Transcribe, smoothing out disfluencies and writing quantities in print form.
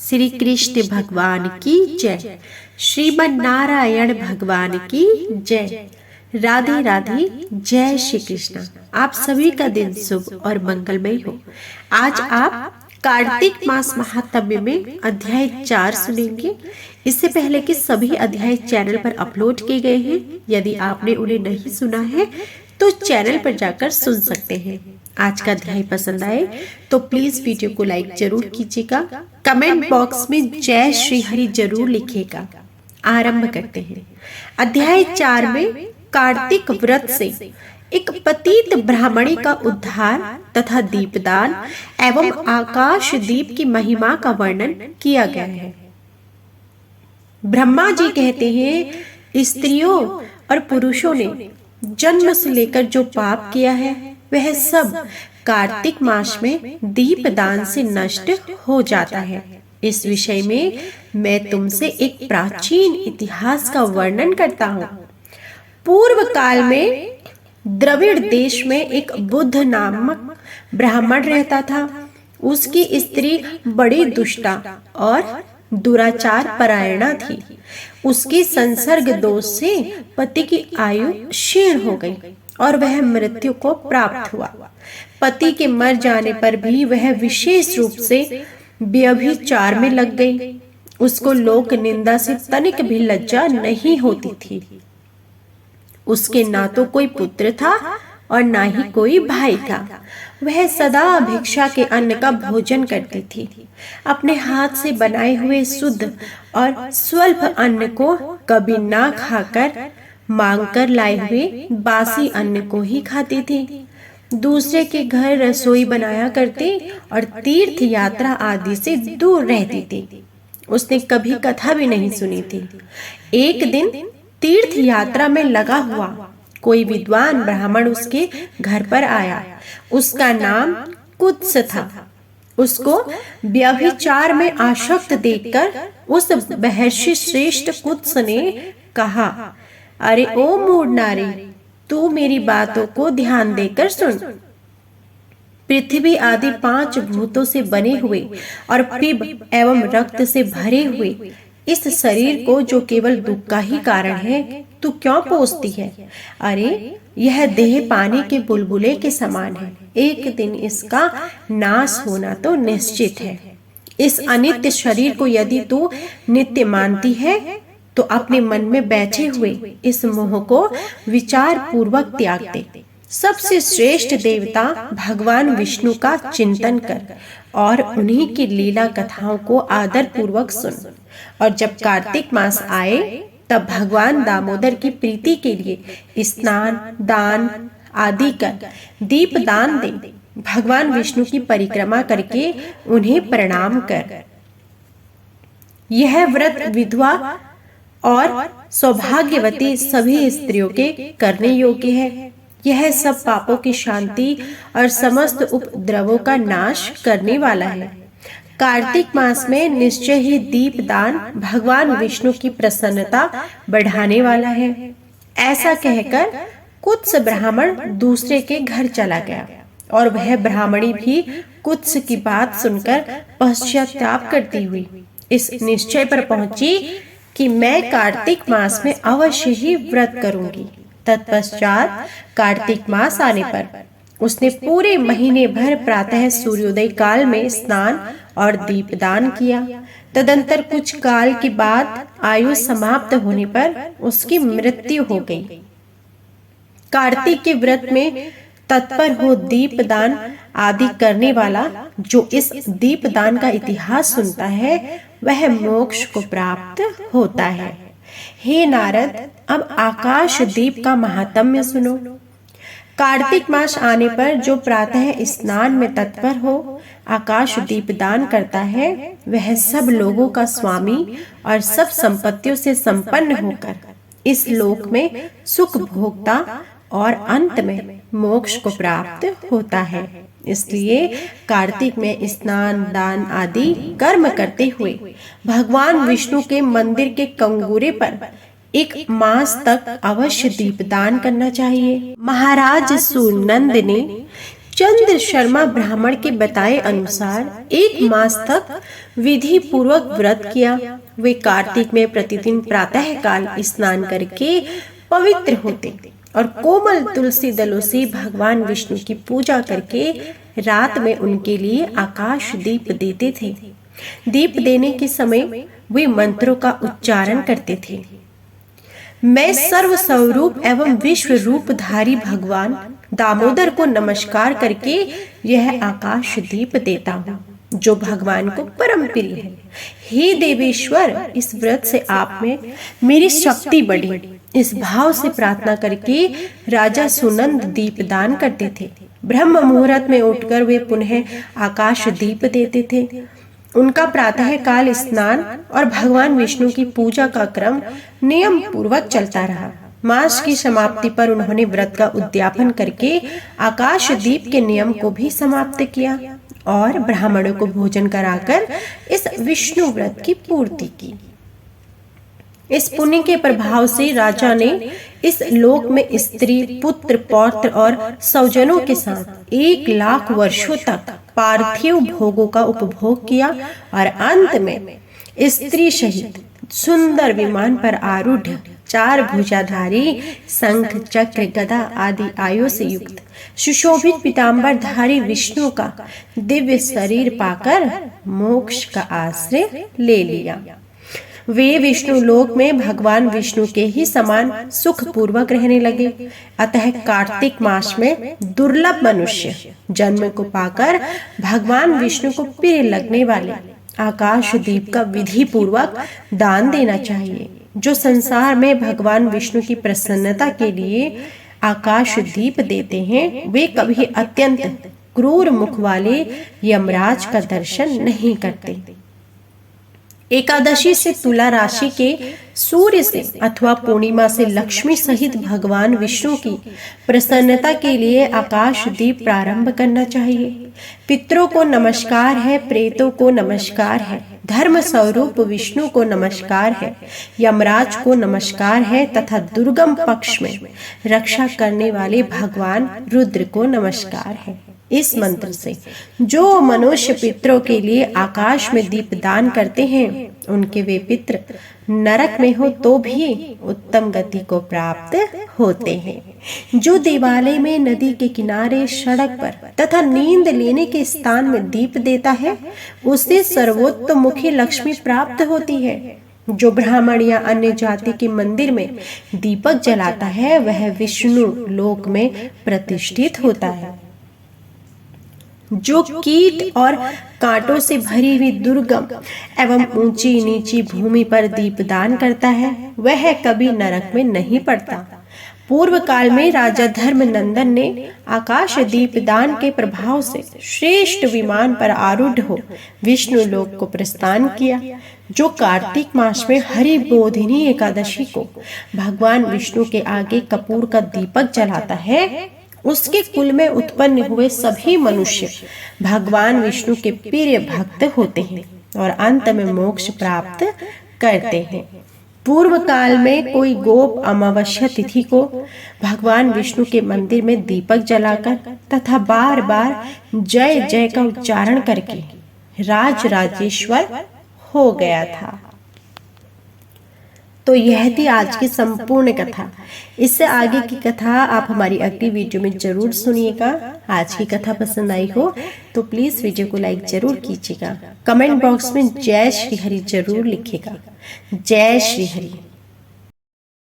श्री कृष्ण भगवान की जय। श्रीमन नारायण भगवान की जय। राधे राधे, जय श्री कृष्ण। आप सभी का दिन शुभ और मंगलमय हो। आज आप कार्तिक मास महात्म्य में अध्याय 4 सुनेंगे। इससे पहले कि सभी अध्याय चैनल पर अपलोड किए गए हैं। यदि आपने उन्हें नहीं सुना है तो चैनल पर जाकर सुन सकते हैं। आज का अध्याय पसंद आए तो प्लीज वीडियो को लाइक जरूर कीजिएगा। कमेंट बॉक्स में जय श्री हरि जरूर लिखिएगा। आरंभ करते हैं। अध्याय 4 में कार्तिक व्रत से एक पतित ब्राह्मणी का उद्धार तथा दीपदान एवं आकाश दीप की महिमा का वर्णन किया गया है। ब्रह्मा जी कहते हैं, स्त्रियों और पुरुषों ने जन्म से लेकर जो पाप किया है वह सब कार्तिक मास में दीपदान से नष्ट हो जाता है। इस विषय में मैं तुमसे एक प्राचीन इतिहास का वर्णन करता हूँ। पूर्व काल में द्रविड़ देश में एक बुद्ध नामक ब्राह्मण रहता था। उसकी स्त्री बड़ी दुष्टा और दुराचार परायणा थी। उसकी संसर्ग दोष से पति की आयु क्षीण हो गई और वह मृत्यु को प्राप्त हुआ। पति के मर जाने पर भी वह विशेष रूप से व्यभिचार में लग गई। उसको लोक निंदा से तनिक भी लज्जा नहीं होती थी। उसके ना तो कोई पुत्र था और ना ही कोई भाई था। वह सदा भिक्षा के अन्न का भोजन करती थी। अपने हाथ से बनाए हुए शुद्ध और स्वल्प अन्न को कभी ना खाकर मांगकर लाए हुए बासी अन्न को ही खाती थी। दूसरे के घर रसोई बनाया करती और तीर्थ यात्रा आदि से दूर रहती थी। उसने कभी कथा भी नहीं सुनी थी। एक दिन तीर्थ यात्रा में लगा हुआ कोई विद्वान ब्राह्मण उसके घर पर आया। उसका नाम कुत्स था। उसको व्यभिचार में आसक्त देखकर उस महर्षि श्रेष्ठ कुत्स ने कहा, अरे ओ मूढ़ नारी, तू मेरी बातों को ध्यान देकर सुन। पृथ्वी आदि 5 भूतों से बने हुए और पिब एवं रक्त से भरे हुए इस शरीर को, जो केवल दुख का ही कारण है, तू क्यों पोसती है? अरे यह देह पानी के बुलबुले के समान है। एक दिन इसका नाश होना तो निश्चित है। इस अनित्य शरीर को यदि तू नित्य मानती है तो अपने मन में बैठे हुए इस मोह को विचार पूर्वक त्याग दे। सबसे श्रेष्ठ देवता भगवान विष्णु का चिंतन कर और उन्हीं की लीला कथाओं को आदर पूर्वक सुन। और जब कार्तिक मास आए तब भगवान दामोदर की प्रीति के लिए स्नान दान आदि कर दीप दान दे। भगवान विष्णु की परिक्रमा करके उन्हें प्रणाम कर। यह व्रत विधवा और सौभाग्यवती सभी स्त्रियों के करने योग्य है। यह सब पापों की शांति और समस्त उपद्रवों का नाश करने वाला है। कार्तिक मास में निश्चय ही दीप दान भगवान विष्णु की प्रसन्नता बढ़ाने वाला है। ऐसा कहकर कुत्स ब्राह्मण दूसरे के घर चला गया और वह ब्राह्मणी भी कुत्स की बात सुनकर पश्चाताप करती हुई इस निश्चय पर पहुंची कि मैं कार्तिक मास में अवश्य ही व्रत करूंगी। तत्पश्चात कार्तिक मास आने पर उसने पूरे महीने भर प्रातः सूर्योदय काल में स्नान और दीपदान किया। तदंतर कुछ काल के बाद आयु समाप्त होने पर उसकी मृत्यु हो गई। कार्तिक के व्रत में तत्पर हो दीपदान आदि करने वाला जो इस दीपदान का इतिहास सुनता है वह मोक्ष को प्राप्त होता है। हे नारद, अब आकाश दीप का महात्म्य सुनो। कार्तिक मास आने पर जो प्रातः स्नान में तत्पर हो आकाश दीपदान करता है वह सब लोगों का स्वामी और सब संपत्तियों से संपन्न होकर इस लोक में सुख भोगता और अंत में मोक्ष को प्राप्त होता है। इसलिए कार्तिक में स्नान दान आदि कर्म करते हुए भगवान विष्णु के मंदिर के कंगूरे पर 1 मास तक अवश्य दीपदान करना चाहिए। महाराज सुनंद ने चंद्र शर्मा ब्राह्मण के बताए अनुसार 1 मास तक विधि पूर्वक व्रत किया। वे कार्तिक में प्रतिदिन प्रातः काल स्नान करके पवित्र होते और कोमल तुलसी दलों से भगवान विष्णु की पूजा करके रात में उनके लिए आकाश दीप देते थे। दीप देने के समय वे मंत्रों का उच्चारण करते थे। मैं सर्व स्वरूप एवं विश्व रूपधारी भगवान दामोदर को नमस्कार करके यह आकाश दीप देता हूँ, जो भगवान को परम प्रिय है। हे देवेश्वर, इस व्रत से आप में मेरी शक्ति बढ़ी। इस भाव से प्रार्थना करके राजा सुनंद दीप दान करते थे। ब्रह्म मुहूर्त में उठकर वे पुनः आकाश दीप देते थे। उनका प्रातः काल स्नान और भगवान विष्णु की पूजा का क्रम नियम पूर्वक चलता रहा। मास की समाप्ति पर उन्होंने व्रत का उद्यापन करके आकाश दीप के नियम को भी समाप्त किया और ब्राह्मणों को भोजन कराकर इस विष्णु व्रत की पूर्ति की। इस पुण्य के प्रभाव से राजा ने इस लोक में स्त्री, पुत्र, पौत्र और स्वजनों के साथ 1 लाख वर्षों तक पार्थिव भोगों का उपभोग किया और अंत में स्त्री सहित सुंदर विमान पर आरूढ़ 4 भुजाधारी शंख, चक्र, गदा आदि आयु से युक्त सुशोभित पीताम्बरधारी विष्णु का दिव्य शरीर पाकर मोक्ष का आश्रय ले लिया। वे विष्णु लोक में भगवान विष्णु के ही समान सुख पूर्वक रहने लगे। अतः कार्तिक मास में दुर्लभ मनुष्य जन्म को पाकर भगवान विष्णु को प्रिय लगने वाले आकाश दीप का विधि पूर्वक दान देना चाहिए। जो संसार में भगवान विष्णु की प्रसन्नता के लिए आकाश दीप देते हैं, वे कभी अत्यंत क्रूर मुख वाले यमराज का दर्शन नहीं करते। एकादशी से तुला राशि के सूर्य से अथवा पूर्णिमा से लक्ष्मी सहित भगवान विष्णु की प्रसन्नता के लिए आकाश दीप प्रारंभ करना चाहिए। पितरों को नमस्कार है, प्रेतों को नमस्कार है, धर्म स्वरूप विष्णु को नमस्कार है, यमराज को नमस्कार है तथा दुर्गम पक्ष में रक्षा करने वाले भगवान रुद्र को नमस्कार है। इस मंत्र से जो मनुष्य पितरों के लिए आकाश में दीप दान करते हैं, उनके वे पितर नरक में हो तो भी उत्तम गति को प्राप्त होते हैं। जो देवालय में, नदी के किनारे, सड़क पर तथा नींद लेने के स्थान में दीप देता है, उसे सर्वोत्तमुखी लक्ष्मी प्राप्त होती है। जो ब्राह्मण या अन्य जाति के मंदिर में दीपक जलाता है, वह विष्णु लोक में प्रतिष्ठित होता है। जो कीट और कांटों से भरी हुई दुर्गम एवं ऊंची नीची भूमि पर दीपदान करता है, वह कभी नरक में नहीं पड़ता। पूर्व काल में राजा धर्मनंदन ने आकाश दीपदान के प्रभाव से श्रेष्ठ विमान पर आरूढ़ हो विष्णु लोक को प्रस्थान किया। जो कार्तिक मास में हरि बोधिनी एकादशी को भगवान विष्णु के आगे कपूर का दीपक जलाता है, उसके कुल में उत्पन्न हुए सभी मनुष्य भगवान विष्णु के प्रिय भक्त होते हैं और अंत में मोक्ष प्राप्त करते हैं। पूर्व काल में कोई गोप अमावस्या तिथि को भगवान विष्णु के मंदिर में दीपक जलाकर तथा बार बार जय जय का उच्चारण करके राज राजेश्वर हो गया था। तो यह थी आज की संपूर्ण कथा। इससे आगे की कथा आप हमारी अगली वीडियो में जरूर सुनिएगा। आज की कथा पसंद आई हो तो प्लीज वीडियो को लाइक जरूर कीजिएगा। कमेंट बॉक्स में जय श्री हरि जरूर लिखिएगा। जय श्री हरि।